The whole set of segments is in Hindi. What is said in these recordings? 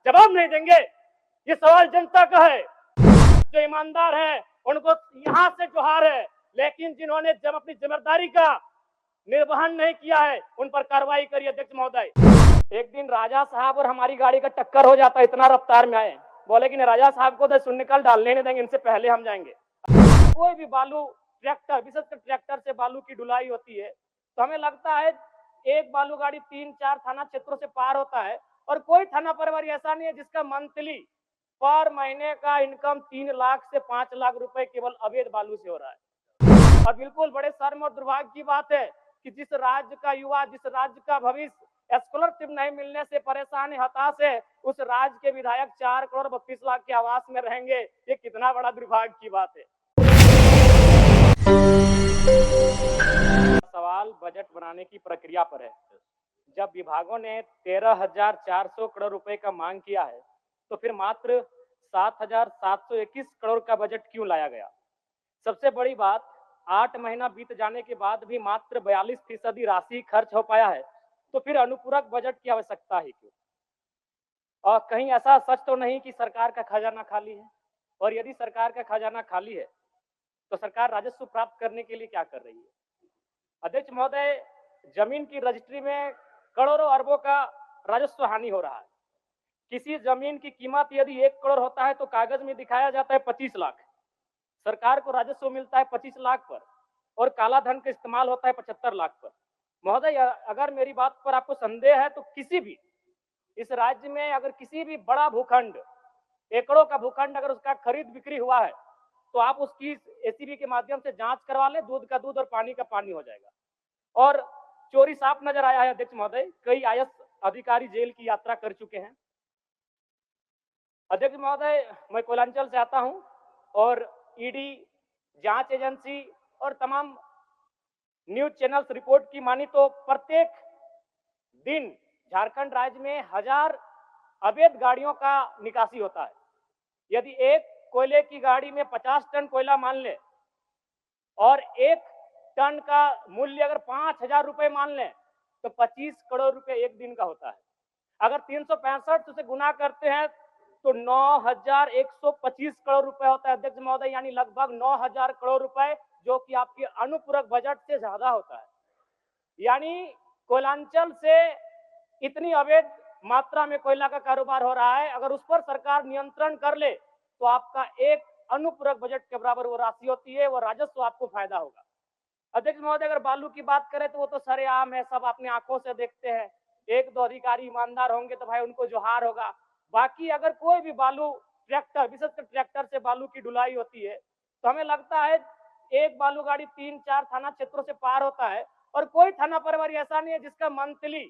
जवाब नहीं देंगे? ये सवाल जनता का है। जो ईमानदार है उनको यहाँ से जोहार है, लेकिन जिन्होंने जब अपनी जिम्मेदारी का निर्वहन नहीं किया है उन पर कार्रवाई करिए। अध्यक्ष महोदय, एक दिन राजा साहब और हमारी गाड़ी का टक्कर हो जाता, इतना रफ्तार में आए, बोले कि नहीं राजा साहब को तो शून्यकाल डालने नहीं देंगे, इनसे पहले हम जाएंगे। कोई भी बालू ट्रैक्टर, विशेषकर ट्रैक्टर से बालू की ढुलाई होती है तो हमें लगता है एक बालू गाड़ी 3-4 थाना क्षेत्रों से पार होता है और कोई थाना प्रभारी ऐसा नहीं है जिसका मंथली पर महीने का इनकम 3 लाख से 5 लाख रुपए केवल अवैध बालू से हो रहा है। और बिल्कुल बड़े शर्म और दुर्भाग्य की बात है कि जिस राज्य का युवा, जिस राज्य का भविष्य स्कॉलरशिप नहीं मिलने से परेशान है, हताश है, उस राज्य के विधायक 4 करोड़ 32 लाख के आवास में रहेंगे। ये कितना बड़ा दुर्भाग्य की बात है। सवाल बजट बनाने की प्रक्रिया पर है। जब विभागों ने 13,400 करोड़ रुपए का मांग किया है तो फिर मात्र 7,721 करोड़ का बजट क्यों लाया गया? सबसे बड़ी बात, 8 महीना बीत जाने के बाद भी मात्र 42% राशि खर्च हो पाया है, तो फिर अनुपूरक बजट की आवश्यकता ही क्यों? और कहीं ऐसा सच तो नहीं कि सरकार का खजाना खाली है? और यदि सरकार का खजाना खाली है तो सरकार राजस्व प्राप्त करने के लिए क्या कर रही है? अध्यक्ष महोदय, जमीन की रजिस्ट्री में करोड़ों अरबों का राजस्व हानि हो रहा है। किसी जमीन की कीमत यदि 1 करोड़ होता है तो कागज में दिखाया जाता है 25 लाख। सरकार को राजस्व मिलता है 25 लाख पर और काला धन का इस्तेमाल होता है 75 लाख पर। महोदय, अगर मेरी बात पर आपको संदेह है तो किसी भी इस राज्य में अगर किसी भी बड़ा भूखंड, एकड़ों का भूखंड अगर उसका खरीद बिक्री हुआ है तो आप उसकी एसीबी के माध्यम से जांच करवा ले, दूध का दूध और पानी का पानी हो जाएगा। और चोरी साफ नजर आया है अध्यक्ष महोदय, कई आईएएस अधिकारी जेल की यात्रा कर चुके हैं। अध्यक्ष महोदय, मैं कोयलांचल से आता हूं और ईडी, जांच एजेंसी और तमाम न्यूज चैनल्स रिपोर्ट की मानी तो प्रत्येक दिन झारखंड राज्य में 1000 अवैध गाड़ियों का निकासी होता है। यदि एक कोयले की गाड़ी में 50 टन कोयला मान ले और 1 टन का मूल्य अगर 5,000 रुपए मान ले तो 25 करोड़ रुपए एक दिन का होता है। अगर 365 से गुना करते हैं तो 9,125 करोड़ रुपए होता है अध्यक्ष महोदय, यानी लगभग 9,000 करोड़ रुपए, जो कि आपके अनुपूरक बजट से ज्यादा होता है। यानी कोयलांचल से इतनी अवैध मात्रा में कोयला का कारोबार हो रहा है, अगर उस पर सरकार नियंत्रण कर ले तो आपका एक अनुपूरक बजट के बराबर वो राशि होती है, वो राजस्व आपको फायदा होगा। अध्यक्ष महोदय, अगर बालू की बात करें तो वो तो सरेआम है, सब अपने आंखों से देखते हैं। 1-2 अधिकारी ईमानदार होंगे तो भाई उनको जोहार होगा। बाकी अगर कोई भी बालू ट्रैक्टर, विशेषकर ट्रैक्टर से बालू की ढुलाई होती है तो हमें लगता है एक बालू गाड़ी 3-4 थाना क्षेत्रों से पार होता है और कोई थाना प्रभारी ऐसा नहीं है जिसका मंथली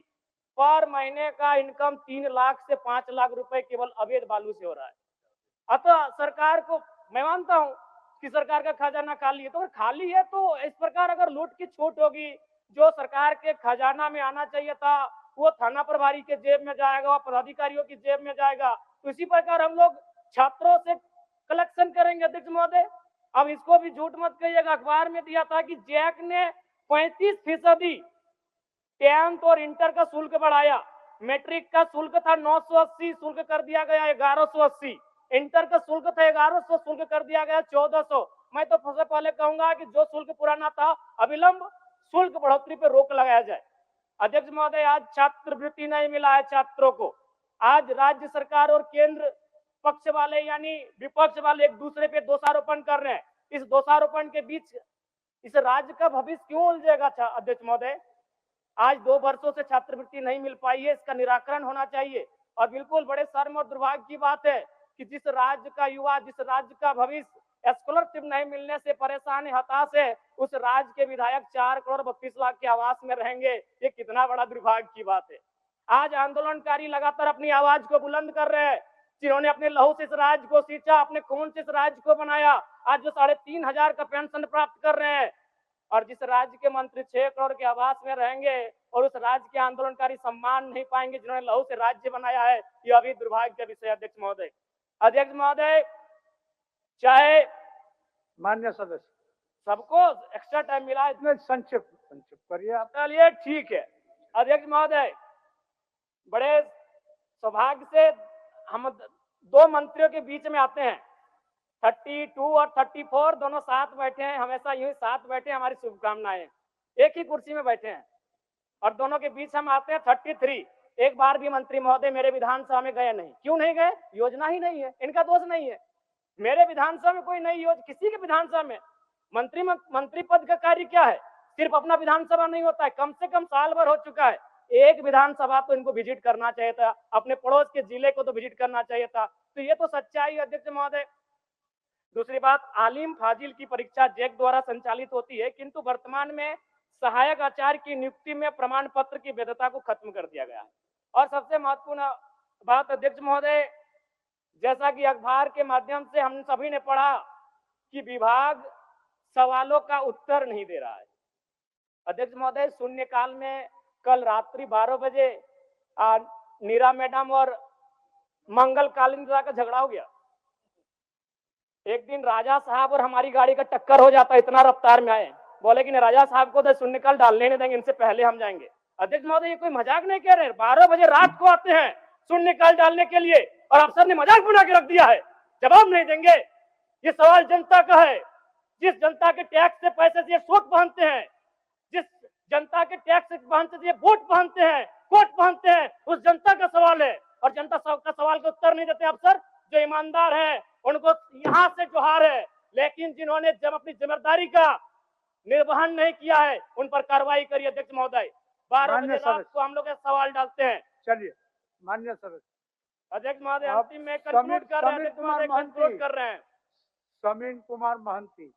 पर महीने का इनकम 3 लाख से 5 लाख रुपए केवल अवैध बालू से हो रहा है। अतः सरकार को, मैं मानता हूं कि सरकार का खजाना खाली है, तो खाली है तो इस प्रकार अगर लूट की छूट होगी, जो सरकार के खजाना में आना चाहिए था वो थाना प्रभारी के जेब में जाएगा, पदाधिकारियों की जेब में जाएगा। तो इसी प्रकार हम लोग छात्रों से कलेक्शन करेंगे अध्यक्ष महोदय। अब इसको भी झूठ मत कहिएगा, अखबार में दिया था कि जैक ने 35% 10th और इंटर का शुल्क बढ़ाया। मैट्रिक का शुल्क था 980, शुल्क कर दिया गया 1180। इंटर का शुल्क था 1100, शुल्क कर दिया गया 1400। मैं तो सबसे पहले कहूंगा कि जो शुल्क पुराना था अविलंब शुल्क बढ़ोतरी पर रोक लगाया जाए। अध्यक्ष महोदय, आज छात्रवृत्ति नहीं मिला है छात्रों को। आज राज्य सरकार और केंद्र पक्ष वाले यानी विपक्ष वाले एक दूसरे पे दोषारोपण कर रहे हैं। इस दोषारोपण के बीच इस राज्य का भविष्य क्यों उलझेगा अध्यक्ष महोदय? आज 2 वर्षों से छात्रवृत्ति नहीं मिल पाई है, इसका निराकरण होना चाहिए। और बिल्कुल बड़े शर्म और दुर्भाग्य की बात है कि जिस राज्य का युवा, जिस राज्य का भविष्य स्कॉलरशिप नहीं मिलने से परेशान है, हताश है, उस राज्य के विधायक 4 करोड़ 32 लाख के आवास में रहेंगे। ये कितना बड़ा दुर्भाग्य की बात है। आज आंदोलनकारी लगातार अपनी आवाज को बुलंद कर रहे हैं, जिन्होंने अपने लहू से इस राज्य को सींचा, अपने खून से इस राज्य को बनाया, आज जो 3,500 का पेंशन प्राप्त कर रहे हैं। और जिस राज्य के मंत्री 6 करोड़ के आवास में रहेंगे और उस राज्य के आंदोलनकारी सम्मान नहीं पाएंगे जिन्होंने लहू से राज्य बनाया है, यह अभी दुर्भाग्य का विषय। अध्यक्ष महोदय, अध्यक्ष महोदय, चाहे मान्य सदस्य सबको एक्स्ट्रा टाइम मिला, इसमें संक्षिप्त करिए आप। चलिए ठीक है। अध्यक्ष महोदय, बड़े सौभाग्य से हम दो मंत्रियों के बीच में आते हैं, 32 और 34 दोनों साथ बैठे हैं, हमेशा यूं ही साथ बैठे हैं, हमारी शुभकामनाएं, एक ही कुर्सी में बैठे हैं और दोनों के बीच हम आते हैं 33। एक बार भी मंत्री महोदय मेरे विधानसभा में गए नहीं। क्यों नहीं गए? योजना ही नहीं है, इनका दोष नहीं है। मेरे विधानसभा में कोई नई योजना, किसी के विधानसभा में मंत्री पद का कार्य क्या है? सिर्फ अपना विधानसभा नहीं होता है, कम से कम साल भर हो चुका है, एक विधानसभा तो इनको विजिट करना चाहिए था, अपने पड़ोस के जिले को तो विजिट करना चाहिए था। तो ये तो सच्चाई है अध्यक्ष महोदय। दूसरी बात, आलिम फाजिल की परीक्षा जैक द्वारा संचालित होती है, किंतु वर्तमान में सहायक आचार्य की नियुक्ति में प्रमाण पत्र की वैधता को खत्म कर दिया गया है। और सबसे महत्वपूर्ण बात अध्यक्ष महोदय, जैसा कि अखबार के माध्यम से हम सभी ने पढ़ा कि विभाग सवालों का उत्तर नहीं दे रहा है। अध्यक्ष महोदय, शून्यकाल में कल रात्रि 12 बजे नीरा मैडम और मंगल कालिंद्रा का झगड़ा हो गया। एक दिन राजा साहब और हमारी गाड़ी का टक्कर हो जाता, इतना रफ्तार में आए, बोले कि नहीं राजा साहब को तो शून्यकाल डालने नहीं देंगे, इनसे पहले हम जाएंगे। अध्यक्ष महोदय, ये कोई मजाक नहीं कह रहे, 12 बजे रात को आते हैं शून्यकाल डालने के लिए और अफसर ने मजाक बना के रख दिया है, जवाब नहीं देंगे। ये सवाल जनता का है, जिस जनता के टैक्स से पैसे से वोट पहनते हैं, जिस जनता के टैक्स से पहनते से वोट पहनते हैं, कोट पहनते हैं, उस जनता का सवाल है। और जनता का सवाल का उत्तर नहीं देते अफसर। जो ईमानदार है उनको यहाँ से जोहार है, लेकिन जिन्होंने जब अपनी जिम्मेदारी का निर्वहन नहीं किया है उन पर कार्रवाई करिए अध्यक्ष महोदय। 12 बजे रात को हम लोग सवाल डालते हैं। चलिए मान्य सदस्य। अध्यक्ष महोदय, आप अंतिम में कंक्लूड कर रहे हैं, समीर कुमार महंती। कर रहे हैं। समीर कुमार महंती।